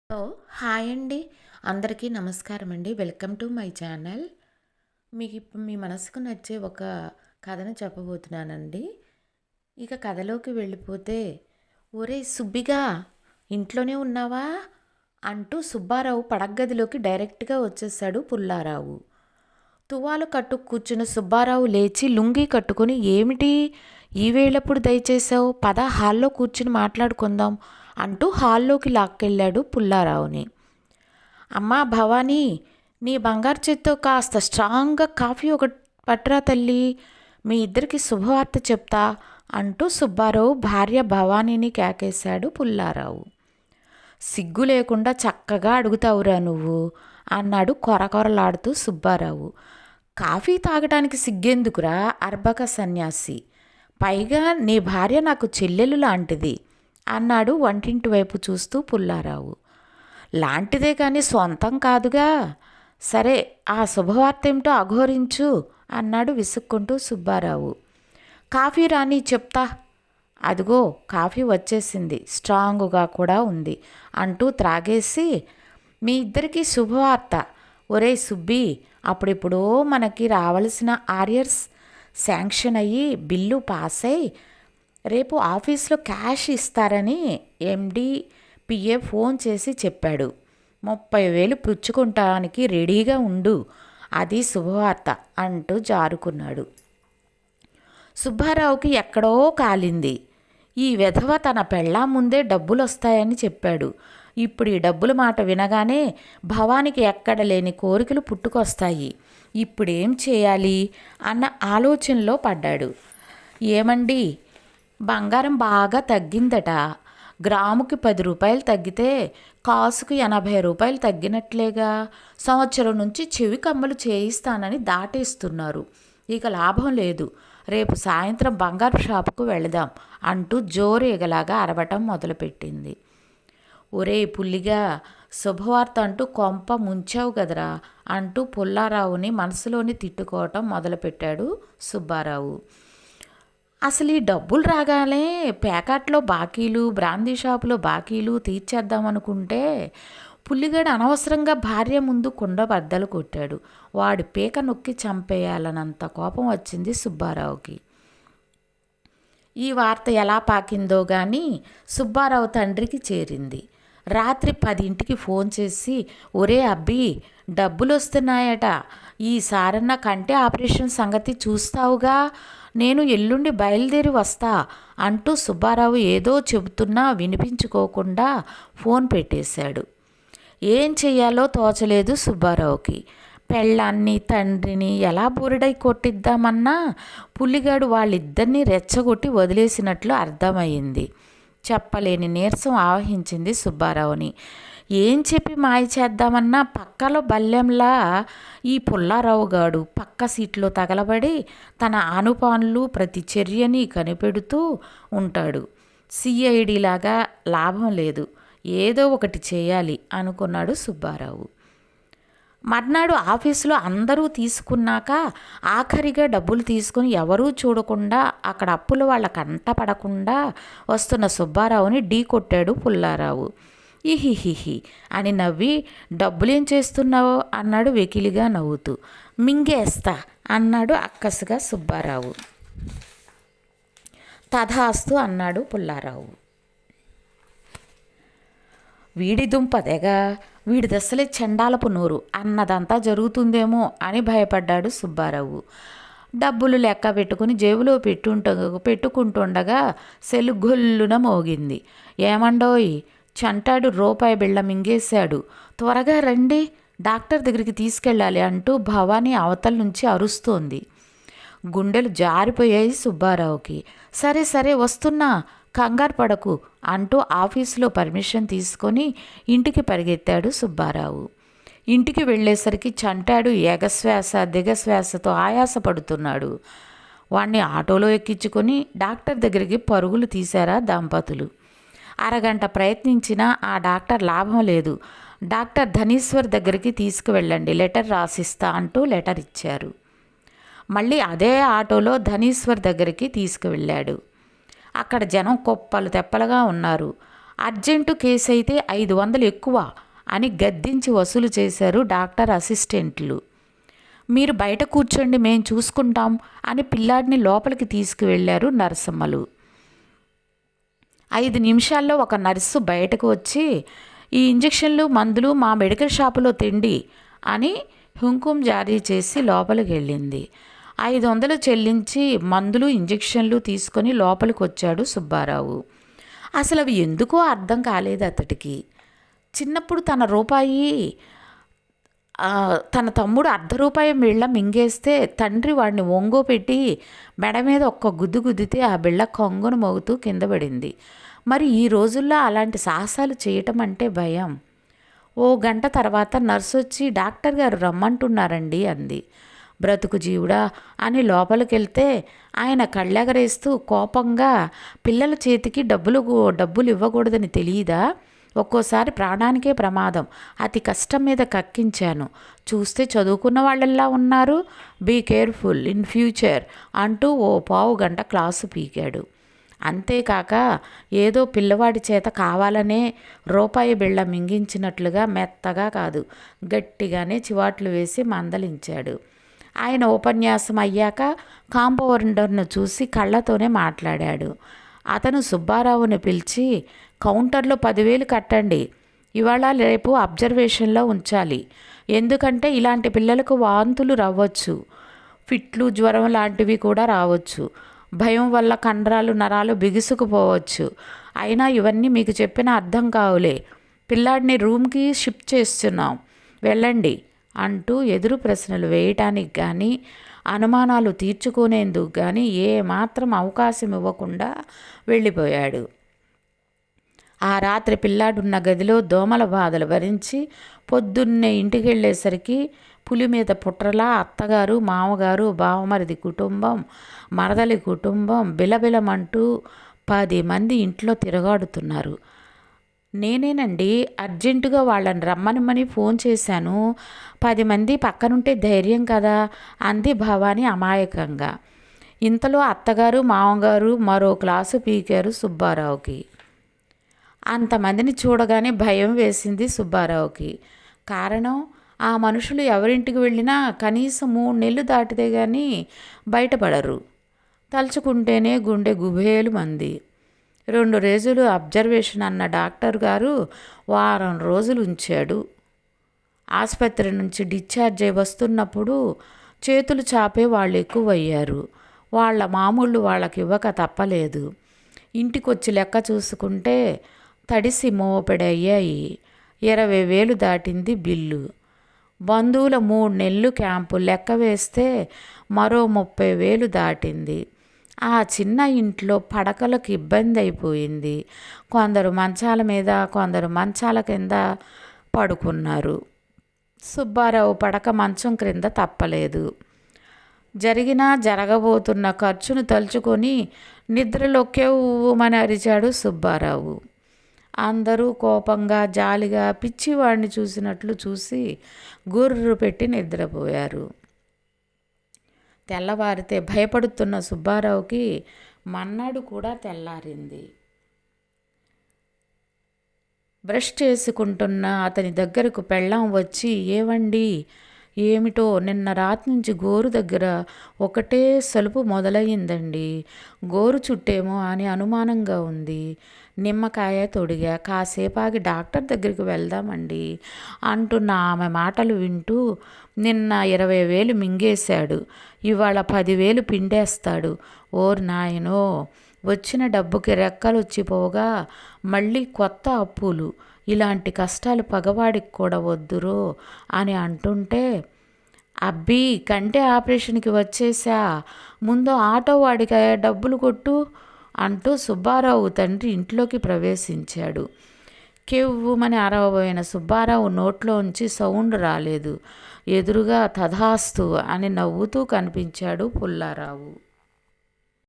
ఓ hi అండి. అందరికీ నమస్కారం అండి. Welcome to my channel. మీకు ఇప్పుడు మీ మనసుకు నచ్చే ఒక కథను చెప్పబోతున్నానండి. ఇక కథలోకి వెళ్ళిపోతే, ఒరేయ్ సుబ్బిగా, ఇంట్లోనే ఉన్నావా అంటూ సుబ్బారావు పడగ్గదిలోకి డైరెక్ట్గా వచ్చేసాడు పుల్లారావు. తువ్వాలు కట్టు కూర్చున్న సుబ్బారావు లేచి లుంగీ కట్టుకొని, ఏమిటి ఈ వేళప్పుడు దయచేశావు, పద హాల్లో కూర్చుని మాట్లాడుకుందాం అంటూ హాల్లోకి లాక్కెళ్ళాడు పుల్లారావుని. అమ్మా భవానీ, నీ బంగారు చేత్తో కాస్త స్ట్రాంగ్గా కాఫీ ఒకటి పట్రా తల్లి, మీ ఇద్దరికి శుభవార్త చెప్తా అంటూ సుబ్బారావు భార్య భవానీని కేకేశాడు పుల్లారావు. సిగ్గు లేకుండా చక్కగా అడుగుతావురా నువ్వు అన్నాడు కొరకొరలాడుతూ సుబ్బారావు. కాఫీ తాగటానికి సిగ్గెందుకురా అర్భక సన్యాసి, పైగా నీ భార్య నాకు చెల్లెలు లాంటిది అన్నాడు వంటింటి వైపు చూస్తూ పుల్లారావు. లాంటిదే కానీ సొంతం కాదుగా. సరే, ఆ శుభవార్త ఏమిటో అఘోరించు అన్నాడు విసుక్కుంటూ సుబ్బారావు. కాఫీ రాని చెప్తా. అదిగో కాఫీ వచ్చేసింది, స్ట్రాంగుగా కూడా ఉంది అంటూ త్రాగేసి, మీ ఇద్దరికీ శుభవార్త. ఒరే సుబ్బి, అప్పుడిప్పుడో మనకి రావలసిన ఆరియర్స్ శాంక్షన్ అయ్యి బిల్లు పాస్ అయ్యి రేపు ఆఫీస్లో క్యాష్ ఇస్తారని ఎండి పిఏ ఫోన్ చేసి చెప్పాడు. 30,000 పుచ్చుకుంటానికి రెడీగా ఉండు, అది శుభవార్త అంటూ జారుకున్నాడు. సుబ్బారావుకి ఎక్కడో కాలింది. ఈ వెధవ తన పెళ్ళాం ముందే డబ్బులొస్తాయని చెప్పాడు. ఇప్పుడు ఈ డబ్బుల మాట వినగానే భవానికి ఎక్కడ లేని కోరికలు పుట్టుకొస్తాయి. ఇప్పుడేం చేయాలి అన్న ఆలోచనలో పడ్డాడు. ఏమండి, బంగారం బాగా తగ్గిందట. గ్రాముకి 10 రూపాయలు తగ్గితే కాసుకు 80 రూపాయలు తగ్గినట్లేగా. సంవత్సరం నుంచి చెవి కమ్మలు చేయిస్తానని దాటేస్తున్నారు. ఇక లాభం లేదు. రేపు సాయంత్రం బంగారు షాపుకు వెళదాం అంటూ జోరేగలాగా అరవటం మొదలుపెట్టింది. ఒరే పుల్లిగా, శుభవార్త అంటూ కొంప ముంచావు గదరా అంటూ పుల్లారావుని మనసులోని తిట్టుకోవటం మొదలుపెట్టాడు సుబ్బారావు. అసలు ఈ డబ్బులు రాగానే ప్యాకెట్లో బాకీలు, బ్రాందీ షాపులో బాకీలు తీర్చేద్దామనుకుంటే పుల్లిగాడు అనవసరంగా భార్య ముందు కుండ బద్దలు కొట్టాడు. వాడి పీక నొక్కి చంపేయాలన్నంత కోపం వచ్చింది సుబ్బారావుకి. ఈ వార్త ఎలా పాకిందో గాని సుబ్బారావు తండ్రికి చేరింది. రాత్రి 10ంటికి ఫోన్ చేసి, ఒరే అబ్బి, డబ్బులు వస్తున్నాయట, ఈసారన్న కంటి ఆపరేషన్ సంగతి చూస్తావుగా, నేను ఎల్లుండి బయలుదేరి వస్తా అంటూ సుబ్బారావు ఏదో చెబుతున్నా వినిపించుకోకుండా ఫోన్ పెట్టేశాడు. ఏం చెయ్యాలో తోచలేదు సుబ్బారావుకి. పెళ్ళాన్ని తండ్రిని ఎలా బురడై కొట్టిద్దామన్నా పుల్లిగాడు వాళ్ళిద్దరినీ రెచ్చగొట్టి వదిలేసినట్లు అర్థమయ్యింది. చెప్పలేని నీరసం ఆవహించింది సుబ్బారావుని. ఏం చెప్పి మాయ చేద్దామన్నా పక్కలో బల్లెంలా ఈ పుల్లారావు గాడు పక్క సీట్లో తగలబడి తన ఆనుపానులు ప్రతి చర్యని కనిపెడుతూ ఉంటాడు. సిఐడిలాగా లాభం లేదు, ఏదో ఒకటి చేయాలి అనుకున్నాడు సుబ్బారావు. మర్నాడు ఆఫీసులో అందరూ తీసుకున్నాక ఆఖరిగా డబ్బులు తీసుకుని ఎవరూ చూడకుండా అక్కడ అప్పుల వాళ్ళ కంట పడకుండా వస్తున్న సుబ్బారావుని ఢీ కొట్టాడు పుల్లారావు. ఇహిహిహి అని నవ్వి, డబ్బులేం చేస్తున్నావో అన్నాడు వెకిలిగా నవ్వుతూ. మింగేస్తా అన్నాడు అక్కసుగా సుబ్బారావు. తథాస్తు అన్నాడు పుల్లారావు. వీడి దుంపదెగా, వీడి దశలే చండాలపు నోరు అన్నదంతా జరుగుతుందేమో అని భయపడ్డాడు సుబ్బారావు. డబ్బులు లెక్క పెట్టుకుని జేబులో పెట్టుకుంటుండగా సెల్లు గొల్లున మోగింది. ఏమండోయ్, చంటాడు రూపాయి బిళ్ళ మింగేశాడు, త్వరగా రండి, డాక్టర్ దగ్గరికి తీసుకెళ్ళాలి అంటూ భవానీ అవతల నుంచి అరుస్తోంది. గుండెలు జారిపోయాయి సుబ్బారావుకి. సరే సరే వస్తున్నా, కంగారు పడకు అంటూ ఆఫీసులో పర్మిషన్ తీసుకొని ఇంటికి పరిగెత్తాడు సుబ్బారావు. ఇంటికి వెళ్ళేసరికి చంటాడు ఎగశ్వాస దిగశ్వాసతో ఆయాసపడుతున్నాడు. వాణ్ణి ఆటోలో ఎక్కించుకొని డాక్టర్ దగ్గరికి పరుగులు తీశారా దంపతులు. అరగంట ప్రయత్నించినా ఆ డాక్టర్ లాభం లేదు. డాక్టర్ ధనీశ్వర్ దగ్గరికి తీసుకువెళ్ళండి, లెటర్ రాసిస్తా అంటూ లెటర్ ఇచ్చారు. మళ్ళీ అదే ఆటోలో ధనీశ్వర్ దగ్గరికి తీసుకువెళ్ళాడు. అక్కడ జనం కుప్పలు తెప్పలుగా ఉన్నారు. అర్జెంటు కేసు అయితే 500 ఎక్కువ అని గద్దించి వసూలు చేశారు డాక్టర్ అసిస్టెంట్లు. మీరు బయట కూర్చోండి, మేం చూసుకుంటాం అని పిల్లాడిని లోపలికి తీసుకువెళ్లారు నర్సమ్మలు. 5 నిమిషాల్లో ఒక నర్సు బయటకు వచ్చి, ఈ ఇంజెక్షన్లు మందులు మా మెడికల్ షాపులో తిండి అని హుంకుం జారీ చేసి లోపలికి వెళ్ళింది. 500 చెల్లించి మందులు ఇంజెక్షన్లు తీసుకొని లోపలికి వచ్చాడు సుబ్బారావు. అసలు అవి ఎందుకో అర్థం కాలేదు అతడికి. చిన్నప్పుడు తన తమ్ముడు ₹1 బిళ్ళ మింగేస్తే తండ్రి వాడిని ఒంగోపెట్టి మెడ మీద ఒక్క గుద్దు గుద్దితే ఆ బిళ్ళ కొంగును మోగుతూ కింద పడింది. మరి ఈ రోజుల్లో అలాంటి సాహసాలు చేయటం అంటే భయం. ఓ గంట తర్వాత నర్సు వచ్చి, డాక్టర్ గారు రమ్మంటున్నారండి అంది. బ్రతుకు జీవుడా అని లోపలికెళ్తే ఆయన కళ్ళెగరేస్తూ కోపంగా, పిల్లల చేతికి డబ్బులు ఇవ్వకూడదని తెలియదా? ఒక్కోసారి ప్రాణానికే ప్రమాదం. అతి కష్టం మీద కక్కించాను. చూస్తే చదువుకున్న వాళ్ళల్లా ఉన్నారు. బీ కేర్ఫుల్ ఇన్ ఫ్యూచర్ అంటూ ఓ పావుగంట క్లాసు పీకాడు. అంతేకాక ఏదో పిల్లవాడి చేత కావాలనే ₹1 బిళ్ళ మింగించినట్లుగా మెత్తగా కాదు, గట్టిగానే చివాట్లు వేసి మందలించాడు. ఆయన ఉపన్యాసం అయ్యాక కాంపౌండర్ను చూసి కళ్ళతోనే మాట్లాడాడు. అతను సుబ్బారావుని పిలిచి, కౌంటర్లో 10,000 కట్టండి. ఇవాళ రేపు అబ్జర్వేషన్లో ఉంచాలి. ఎందుకంటే ఇలాంటి పిల్లలకు వాంతులు రావచ్చు, ఫిట్లు, జ్వరం లాంటివి కూడా రావచ్చు. భయం వల్ల కండరాలు నరాలు బిగుసుకుపోవచ్చు. అయినా ఇవన్నీ మీకు చెప్పిన అర్థం కావులే. పిల్లాడిని రూమ్కి షిఫ్ట్ చేస్తున్నాం, వెళ్ళండి అంటూ ఎదురు ప్రశ్నలు వేయటానికి కానీ అనుమానాలు తీర్చుకునేందుకు కానీ ఏమాత్రం అవకాశం ఇవ్వకుండా వెళ్ళిపోయాడు. ఆ రాత్రి పిల్లాడున్న గదిలో దోమల బాధలు భరించి పొద్దున్నే ఇంటికి వెళ్ళేసరికి పులి మీద పుట్రలా అత్తగారు, మామగారు, బావమరిది కుటుంబం, మరదలి కుటుంబం బిలబిలమంటూ 10 మంది ఇంట్లో తిరగాడుతున్నారు. నేనేనండి, అర్జెంటుగా వాళ్ళని రమ్మనమని ఫోన్ చేశాను. 10 మంది పక్కనుంటే ధైర్యం కదా అంది భవాని అమాయకంగా. ఇంతలో అత్తగారు, మామగారు మరో క్లాసు పీకారు సుబ్బారావుకి. అంతమందిని చూడగానే భయం వేసింది సుబ్బారావుకి. కారణం, ఆ మనుషులు ఎవరింటికి వెళ్ళినా కనీసం 3 నెలలు దాటితే కానీ బయటపడరు. తలుచుకుంటేనే గుండె గుబేలు మంది. 2 రోజులు అబ్జర్వేషన్ అన్న డాక్టర్ గారు వారం రోజులు ఉంచాడు. ఆసుపత్రి నుంచి డిశ్చార్జ్ అయి వస్తున్నప్పుడు చేతులు చాపే వాళ్ళు ఎక్కువయ్యారు. వాళ్ళ మామూళ్ళు వాళ్ళకి ఇవ్వక తప్పలేదు. ఇంటికొచ్చి లెక్క చూసుకుంటే తడిసి మోపెడయ్యాయి. 20,000 దాటింది బిల్లు. బంధువుల 3 నెలలు క్యాంపు లెక్క వేస్తే మరో 30,000 దాటింది. ఆ చిన్న ఇంట్లో పడకలకు ఇబ్బంది అయిపోయింది. కొందరు మంచాల మీద, కొందరు మంచాల కింద పడుకున్నారు. సుబ్బారావు పడక మంచం క్రింద తప్పలేదు. జరగబోతున్న ఖర్చును తలుచుకొని నిద్రలోకే ఊమని అరిచాడు సుబ్బారావు. అందరూ కోపంగా, జాలిగా పిచ్చివాడిని చూసినట్లు చూసి గుర్రు పెట్టి నిద్రపోయారు. తెల్లవారితే భయపడుతున్న సుబ్బారావుకి మన్నాడు కూడా తెల్లారింది. బ్రష్ చేసుకుంటున్న అతని దగ్గరకు పెళ్ళాం వచ్చి, ఏవండి, ఏమిటో నిన్న రాత్రి నుంచి గోరు దగ్గర ఒకటే సలుపు మొదలయ్యిందండి. గోరు చుట్టేమో అని అనుమానంగా ఉంది. నిమ్మకాయ తొడిగా, కాసేపాగి డాక్టర్ దగ్గరికి వెళ్దామండి అంటున్న ఆమె మాటలు వింటూ, నిన్న 20,000 మింగేశాడు, ఇవాళ 10,000 పిండేస్తాడు. ఓర్ నాయనో, వచ్చిన డబ్బుకి రెక్కలొచ్చిపోగా మళ్ళీ కొత్త అప్పులు. ఇలాంటి కష్టాలు పగవాడికి కూడా వద్దురో అని అంటుంటే, అబ్బీ, కంటి ఆపరేషన్కి వచ్చేసా, ముందు ఆటో వాడికి డబ్బులు కొట్టు అంటూ సుబ్బారావు తండ్రి ఇంట్లోకి ప్రవేశించాడు. కెవ్వుమని అరవబోయిన సుబ్బారావు నోట్లోంచి సౌండ్ రాలేదు. ఎదురుగా తథాస్తు అని నవ్వుతూ కనిపించాడు పుల్లారావు.